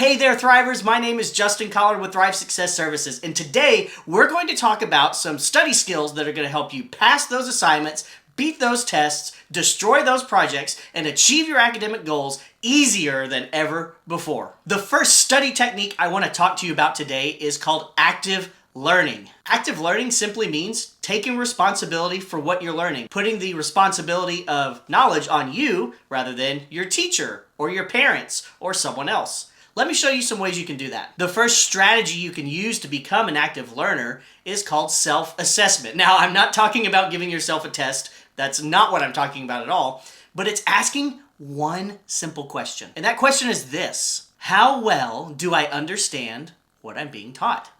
Hey there, Thrivers. My name is Justin Collard with Thrive Success Services, and today we're going to talk about some study skills that are going to help you pass those assignments, beat those tests, destroy those projects, and achieve your academic goals easier than ever before. The first study technique I want to talk to you about today is called active learning. Active learning simply means taking responsibility for what you're learning, putting the responsibility of knowledge on you rather than your teacher or your parents or someone else. Let me show you some ways you can do that. The first strategy you can use to become an active learner is called self-assessment. Now, I'm not talking about giving yourself a test. That's not what I'm talking about at all. But it's asking one simple question. And that question is this: how well do I understand what I'm being taught?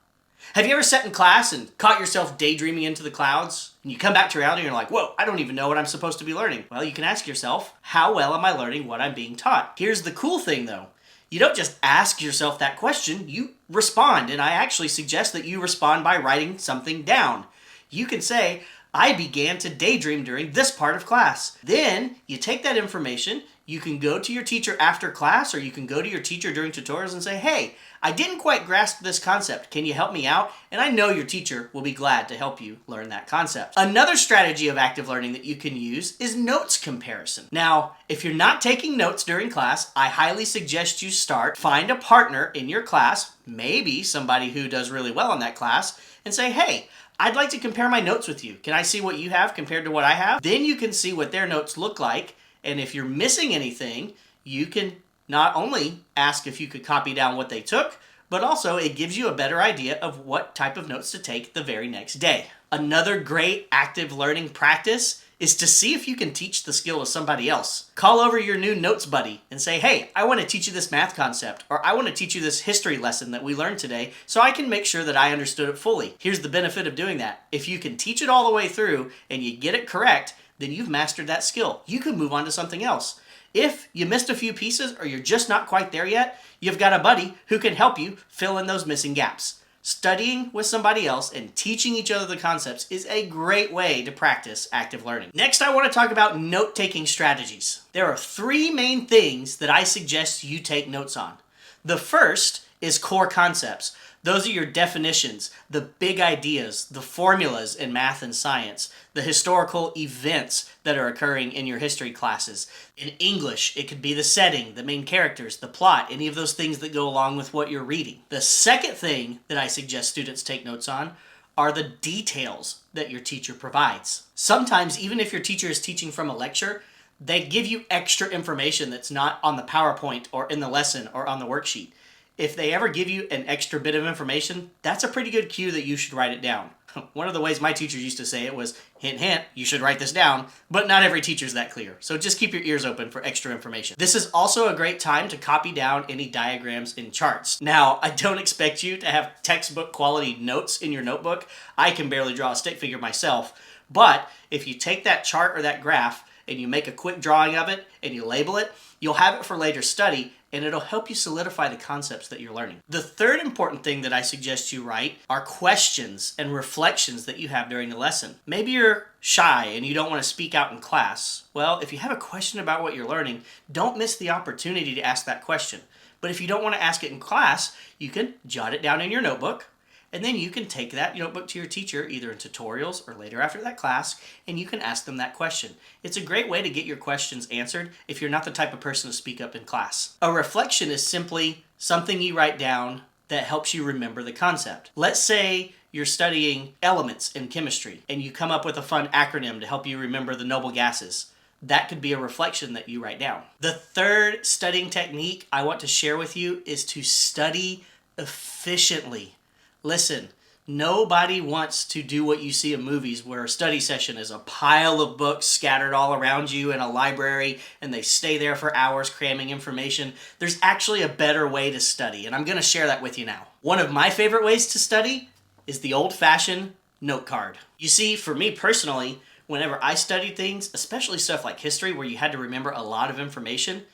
Have you ever sat in class and caught yourself daydreaming into the clouds? And you come back to reality and you're like, whoa, I don't even know what I'm supposed to be learning. Well, you can ask yourself, how well am I learning what I'm being taught? Here's the cool thing though. You don't just ask yourself that question, you respond. And I actually suggest that you respond by writing something down. You can say, I began to daydream during this part of class. Then you take that information, you can go to your teacher after class, or you can go to your teacher during tutorials and say, hey, I didn't quite grasp this concept. Can you help me out? And I know your teacher will be glad to help you learn that concept. Another strategy of active learning that you can use is notes comparison. Now, if you're not taking notes during class, I highly suggest you find a partner in your class, maybe somebody who does really well in that class, and say, hey, I'd like to compare my notes with you. Can I see what you have compared to what I have? Then you can see what their notes look like, and if you're missing anything, you can not only ask if you could copy down what they took, but also it gives you a better idea of what type of notes to take the very next day. Another great active learning practice is to see if you can teach the skill to somebody else. Call over your new notes buddy and say, hey, I want to teach you this math concept, or I want to teach you this history lesson that we learned today so I can make sure that I understood it fully. Here's the benefit of doing that. If you can teach it all the way through and you get it correct, then you've mastered that skill. You can move on to something else. If you missed a few pieces or you're just not quite there yet, you've got a buddy who can help you fill in those missing gaps. Studying with somebody else and teaching each other the concepts is a great way to practice active learning. Next, I want to talk about note-taking strategies. There are three main things that I suggest you take notes on. The first is core concepts. Those are your definitions, the big ideas, the formulas in math and science, the historical events that are occurring in your history classes. In English, it could be the setting, the main characters, the plot, any of those things that go along with what you're reading. The second thing that I suggest students take notes on are the details that your teacher provides. Sometimes, even if your teacher is teaching from a lecture, they give you extra information that's not on the PowerPoint or in the lesson or on the worksheet. If they ever give you an extra bit of information, that's a pretty good cue that you should write it down. One of the ways my teachers used to say it was, hint, hint, you should write this down, but not every teacher's that clear. So just keep your ears open for extra information. This is also a great time to copy down any diagrams and charts. Now, I don't expect you to have textbook quality notes in your notebook. I can barely draw a stick figure myself, but if you take that chart or that graph and you make a quick drawing of it and you label it, you'll have it for later study, and it'll help you solidify the concepts that you're learning. The third important thing that I suggest you write are questions and reflections that you have during the lesson. Maybe you're shy and you don't want to speak out in class. Well, if you have a question about what you're learning, don't miss the opportunity to ask that question. But if you don't want to ask it in class, you can jot it down in your notebook, and then you can take that notebook to your teacher either in tutorials or later after that class, and you can ask them that question. It's a great way to get your questions answered if you're not the type of person to speak up in class. A reflection is simply something you write down that helps you remember the concept. Let's say you're studying elements in chemistry and you come up with a fun acronym to help you remember the noble gases. That could be a reflection that you write down. The third studying technique I want to share with you is to study efficiently. Listen, nobody wants to do what you see in movies where a study session is a pile of books scattered all around you in a library and they stay there for hours cramming information. There's actually a better way to study, and I'm going to share that with you now. One of my favorite ways to study is the old-fashioned note card. You see, for me personally, whenever I studied things, especially stuff like history where you had to remember a lot of information,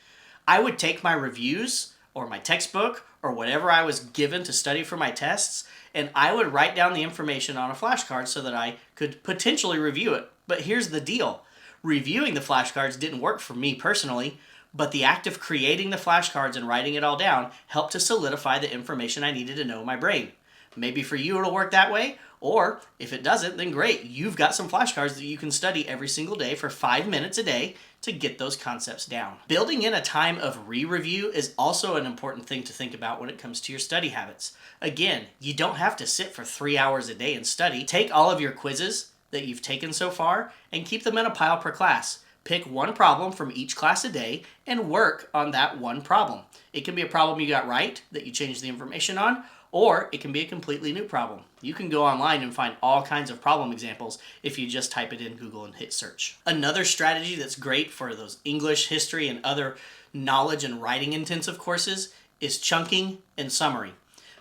I would take my reviews or my textbook or whatever I was given to study for my tests, and I would write down the information on a flashcard so that I could potentially review it. But here's the deal. Reviewing the flashcards didn't work for me personally. but the act of creating the flashcards and writing it all down helped to solidify the information I needed to know in my brain. Maybe for you it'll work that way, or if it doesn't, then great. You've got some flashcards that you can study every single day for 5 minutes a day to get those concepts down. Building in a time of re-review is also an important thing to think about when it comes to your study habits. Again, you don't have to sit for 3 hours a day and study. Take all of your quizzes that you've taken so far and keep them in a pile per class. Pick one problem from each class a day and work on that one problem. It can be a problem you got right that you changed the information on, or it can be a completely new problem. You can go online and find all kinds of problem examples if you just type it in Google and hit search. Another strategy that's great for those English, history, and other knowledge and writing intensive courses is chunking and summary.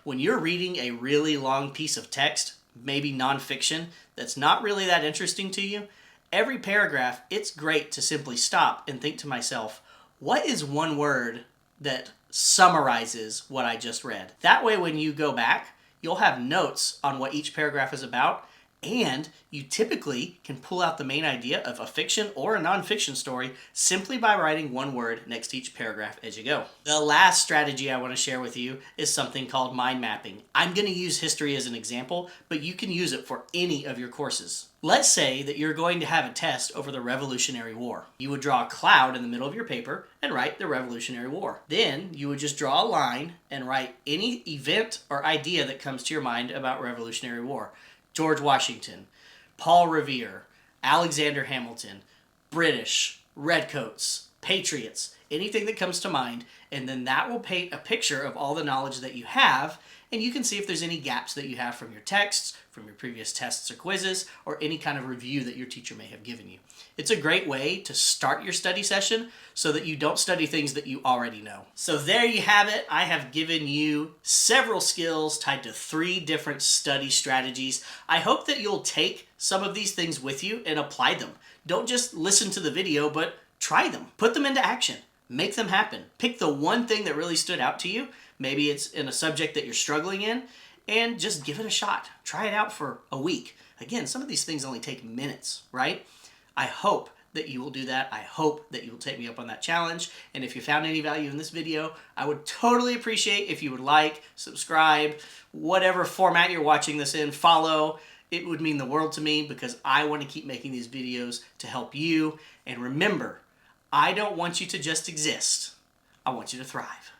When you're reading a really long piece of text, maybe nonfiction, that's not really that interesting to you, every paragraph, it's great to simply stop and think to myself, what is one word that summarizes what I just read? That way, when you go back, you'll have notes on what each paragraph is about, and you typically can pull out the main idea of a fiction or a nonfiction story simply by writing one word next to each paragraph as you go. The last strategy I want to share with you is something called mind mapping. I'm going to use history as an example, but you can use it for any of your courses. Let's say that you're going to have a test over the Revolutionary War. You would draw a cloud in the middle of your paper and write the Revolutionary War. Then you would just draw a line and write any event or idea that comes to your mind about Revolutionary War. George Washington, Paul Revere, Alexander Hamilton, British, Redcoats, Patriots, anything that comes to mind, and then that will paint a picture of all the knowledge that you have, and you can see if there's any gaps that you have from your texts, from your previous tests or quizzes, or any kind of review that your teacher may have given you. It's a great way to start your study session so that you don't study things that you already know. So there you have it. I have given you several skills tied to 3 different study strategies. I hope that you'll take some of these things with you and apply them. Don't just listen to the video, but try them. Put them into action. Make them happen. Pick the one thing that really stood out to you. Maybe it's in a subject that you're struggling in, and just give it a shot. Try it out for a week. Again, some of these things only take minutes, right? I hope that you will do that. I hope that you will take me up on that challenge. And if you found any value in this video, I would totally appreciate if you would like, subscribe, whatever format you're watching this in, follow. It would mean the world to me because I want to keep making these videos to help you. And remember, I don't want you to just exist. I want you to thrive.